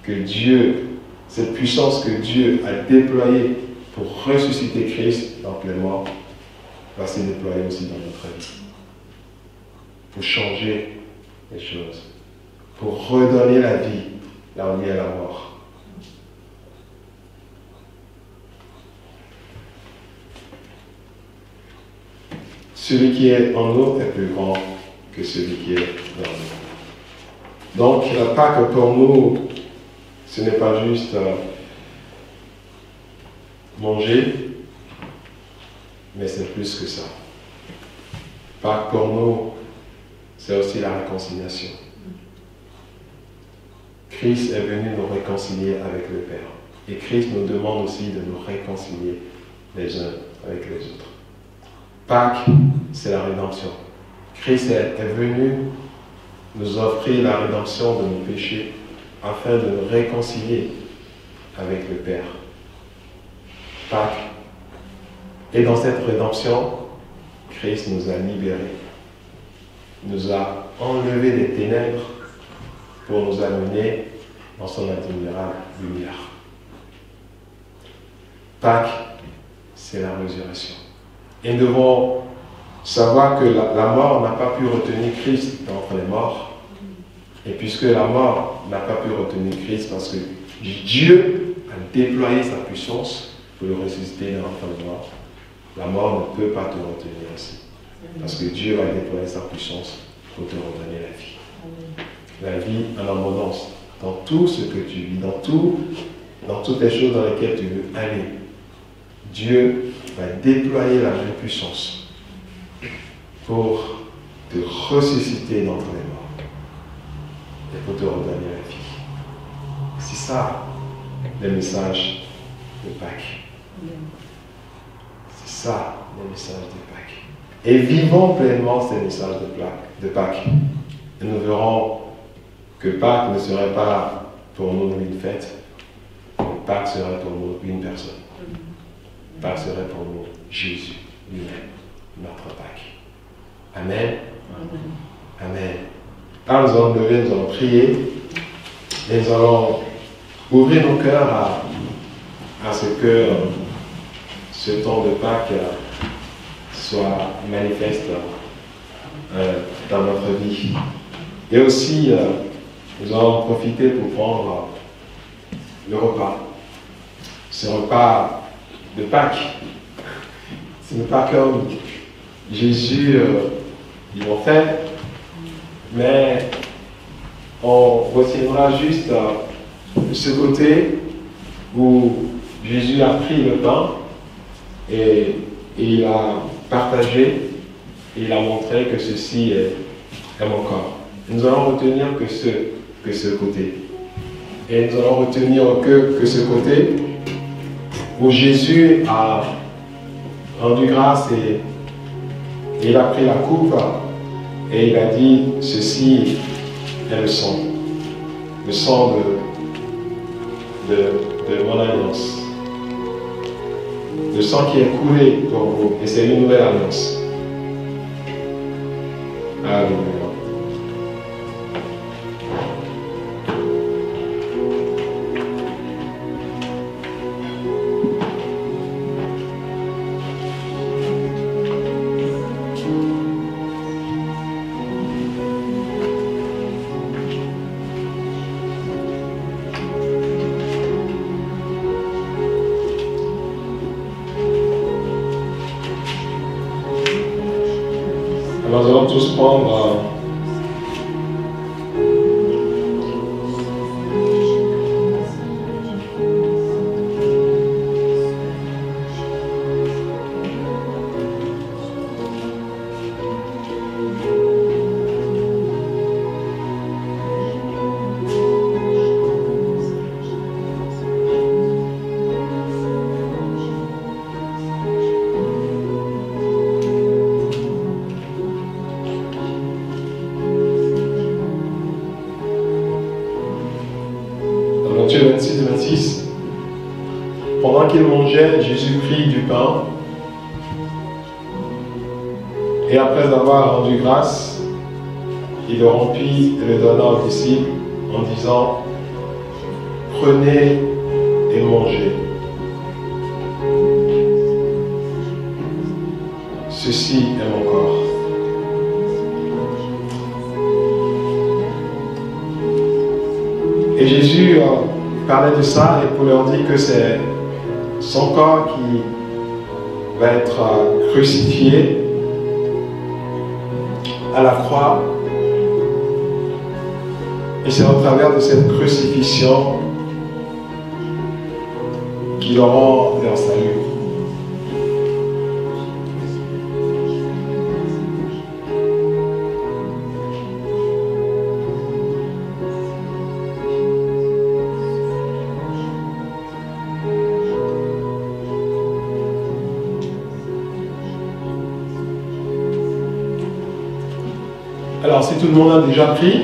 que Dieu, cette puissance que Dieu a déployée pour ressusciter Christ d'entre les morts, va se déployer aussi dans notre vie. Pour changer les choses. Pour redonner la vie là où il y a la mort. Celui qui est en nous est plus grand que celui qui est dans nous. Donc, la Pâque pour nous, ce n'est pas juste manger, mais c'est plus que ça. Pâque pour nous, c'est aussi la réconciliation. Christ est venu nous réconcilier avec le Père. Et Christ nous demande aussi de nous réconcilier les uns avec les autres. Pâques, c'est la rédemption. Christ est venu nous offrir la rédemption de nos péchés afin de nous réconcilier avec le Père. Pâques. Et dans cette rédemption, Christ nous a libérés. Il nous a enlevé des ténèbres pour nous amener dans son admirable lumière. Pâques, c'est la résurrection. Et nous devons savoir que la mort n'a pas pu retenir Christ d'entre les morts. Et puisque la mort n'a pas pu retenir Christ parce que Dieu a déployé sa puissance pour le ressusciter d'entre les morts, la mort ne peut pas te retenir aussi. Parce que Dieu a déployé sa puissance pour te redonner la vie. La vie en abondance. Dans tout ce que tu vis, dans toutes les choses dans lesquelles tu veux aller, Dieu va déployer la même puissance pour te ressusciter d'entre les morts et pour te redonner la vie. C'est ça le message de Pâques. C'est ça le message de Pâques. Et vivons pleinement ces messages de Pâques. Et nous verrons que Pâques ne serait pas pour nous une fête, mais Pâques serait pour nous une personne. Pâques serait pour nous Jésus lui-même, notre Pâques. Amen. Amen. Alors nous allons lever, nous allons prier, et nous allons ouvrir nos cœurs à ce que ce temps de Pâques soit manifeste dans notre vie. Et aussi, nous allons profiter pour prendre le repas. Ce repas de Pâques. Ce n'est pas comme Jésus ils l'ont fait, mais on retiendra juste ce côté où Jésus a pris le pain et il a partagé et il a montré que ceci est mon corps. Nous allons retenir que ce côté. Et nous allons retenir que ce côté où Jésus a rendu grâce et il a pris la coupe et il a dit, ceci est le sang de mon alliance. le sang qui est coulé pour vous, et c'est une nouvelle alliance. Alléluia. Nous allons tous prendre Matthieu 26. Pendant qu'il mangeait, Jésus prit du pain et après avoir rendu grâce, il le rompit et le donna aux disciples en disant: prenez et mangez. Ceci est mon corps. Et Jésus parlait de ça et pour leur dire que c'est son corps qui va être crucifié à la croix. Et c'est au travers de cette crucifixion qu'ils auront leur salut. Alors, si tout le monde a déjà pris,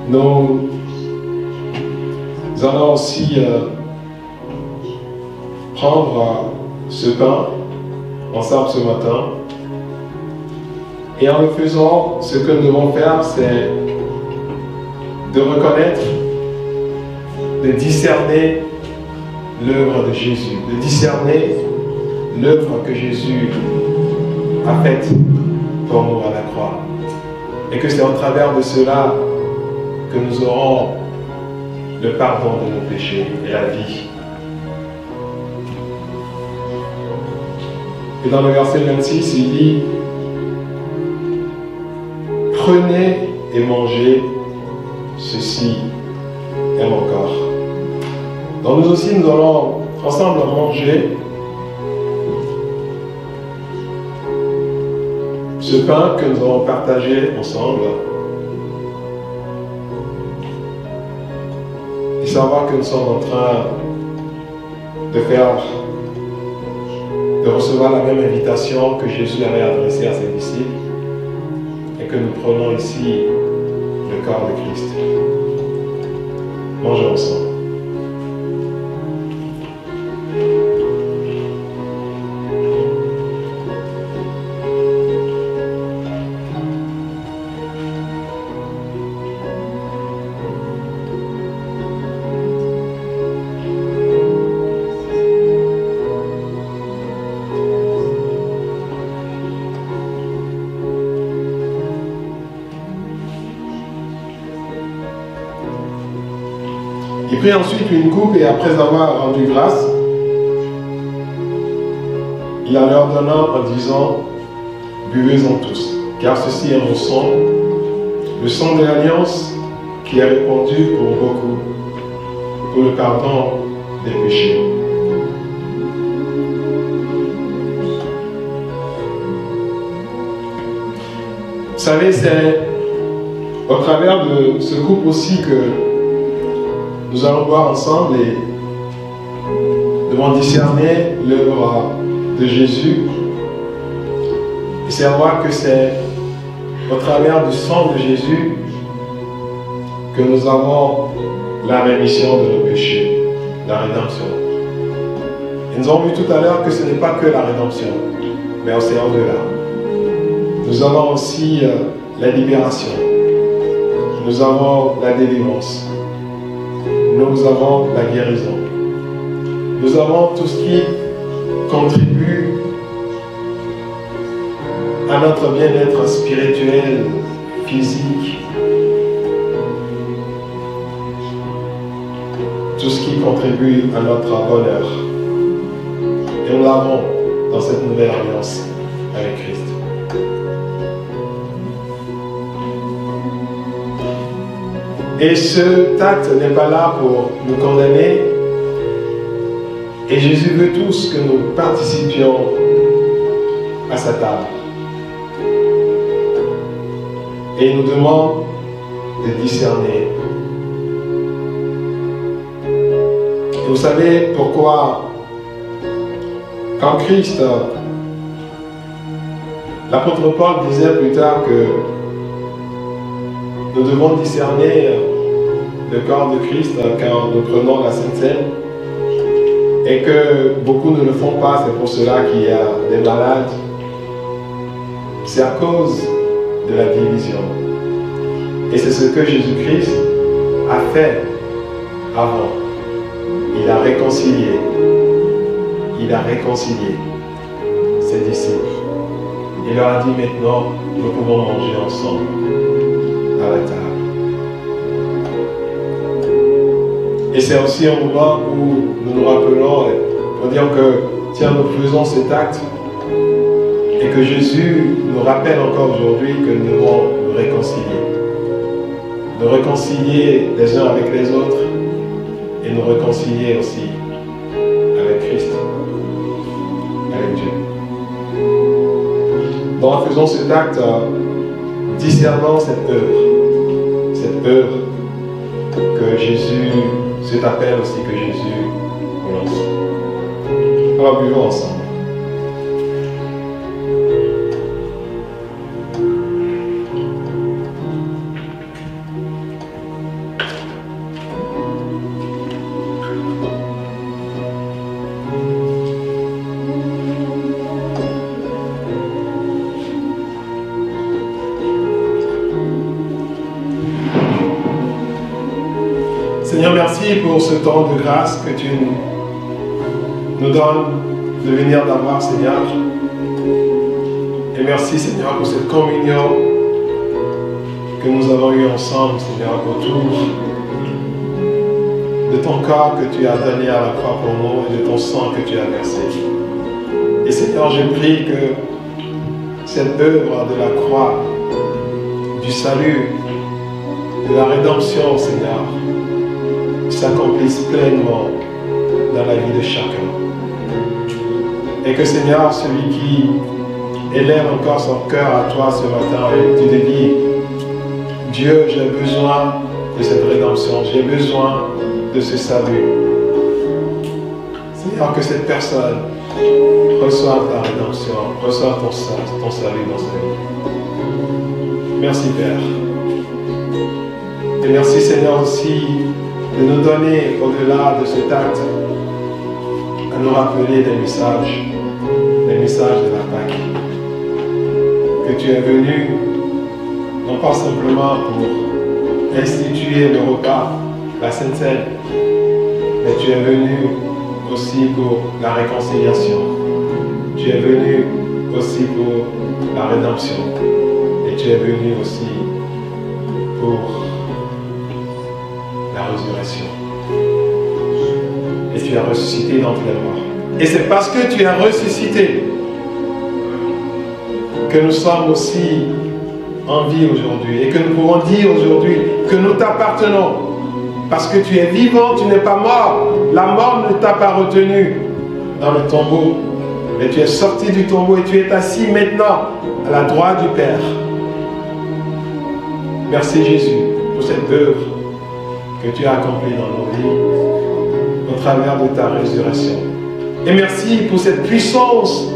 nous allons aussi prendre ce pain ensemble ce matin. Et en le faisant, ce que nous devons faire, c'est de reconnaître, de discerner l'œuvre de Jésus, de discerner l'œuvre que Jésus a faite pour nous à la croix. Et que c'est au travers de cela que nous aurons le pardon de nos péchés et la vie. Et dans le verset 26, il dit: prenez et mangez, ceci est mon corps. Donc nous aussi, nous allons ensemble manger ce pain que nous allons partager ensemble et savoir que nous sommes en train de recevoir la même invitation que Jésus avait adressée à ses disciples et que nous prenons ici le corps de Christ. Mangeons ensemble. Il prit ensuite une coupe et après avoir rendu grâce, il la leur donna en disant: buvez-en tous, car ceci est mon sang, le sang de l'alliance qui est répandu pour beaucoup, pour le pardon des péchés. Vous savez, c'est au travers de ce couple aussi que nous allons voir ensemble et devons discerner l'œuvre de Jésus et savoir que c'est au travers du sang de Jésus que nous avons la rémission de nos péchés, la rédemption. Et nous avons vu tout à l'heure que ce n'est pas que la rédemption, mais c'est au-delà. Nous avons aussi la libération. Nous avons la délivrance. Nous avons la guérison. Nous avons tout ce qui contribue à notre bien-être spirituel, physique, tout ce qui contribue à notre bonheur. Et nous l'avons dans cette nouvelle alliance avec Christ. Et ce acte n'est pas là pour nous condamner. Et Jésus veut tous que nous participions à sa table. Et il nous demande de discerner. Et vous savez pourquoi, quand Christ, l'apôtre Paul disait plus tard que nous devons discerner le corps de Christ quand nous prenons la Sainte Seine, et que beaucoup ne le font pas, c'est pour cela qu'il y a des malades. C'est à cause de la division. Et c'est ce que Jésus-Christ a fait avant. Il a réconcilié. Il a réconcilié ses disciples. Il leur a dit maintenant, nous pouvons manger ensemble à la table. Et c'est aussi un moment où nous nous rappelons pour dire que, tiens, nous faisons cet acte et que Jésus nous rappelle encore aujourd'hui que nous devons nous réconcilier. Nous réconcilier les uns avec les autres et nous réconcilier aussi avec Christ, avec Dieu. Donc en faisant cet acte, discernant cette œuvre que Jésus, cet appel aussi que Jésus nous lance. Alors buvons ensemble. Seigneur, merci pour ce temps de grâce que tu nous donnes de venir d'avoir, Seigneur. Et merci, Seigneur, pour cette communion que nous avons eue ensemble, Seigneur, autour de ton corps que tu as donné à la croix pour nous et de ton sang que tu as versé. Et Seigneur, je prie que cette œuvre de la croix, du salut, de la rédemption, Seigneur, s'accomplisse pleinement dans la vie de chacun. Et que Seigneur, celui qui élève encore son cœur à toi ce matin et tu te dis, Dieu, j'ai besoin de cette rédemption, j'ai besoin de ce salut. Seigneur, que cette personne reçoive ta rédemption, reçoive ton salut dans sa vie. Merci Père. Et merci Seigneur aussi de nous donner au-delà de cet acte, à nous rappeler les messages de la Pâque. Que tu es venu, non pas simplement pour instituer le repas, la Sainte Seine, mais tu es venu aussi pour la réconciliation. Tu es venu aussi pour la rédemption. Et tu es venu aussi pour la résurrection. Et tu as ressuscité d'entre les morts. Et c'est parce que tu as ressuscité que nous sommes aussi en vie aujourd'hui. Et que nous pouvons dire aujourd'hui que nous t'appartenons. Parce que tu es vivant, tu n'es pas mort. La mort ne t'a pas retenu dans le tombeau. Mais tu es sorti du tombeau et tu es assis maintenant à la droite du Père. Merci Jésus pour cette œuvre que tu as accompli dans nos vies au travers de ta résurrection. Et merci pour cette puissance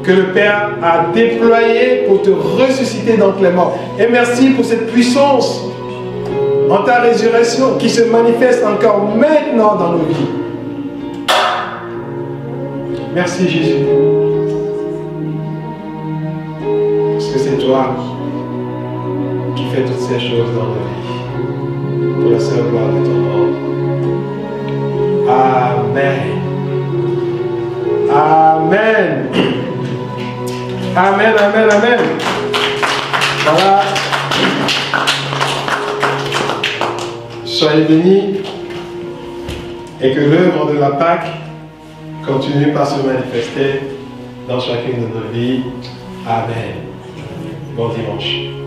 que le Père a déployée pour te ressusciter d'entre les morts. Et merci pour cette puissance en ta résurrection qui se manifeste encore maintenant dans nos vies. Merci Jésus. Parce que c'est toi qui fais toutes ces choses dans nos vies. Pour la seule gloire de ton nom. Amen. Amen. Amen, amen, amen. Voilà. Soyez bénis et que l'œuvre de la Pâque continue par se manifester dans chacune de nos vies. Amen. Bon dimanche.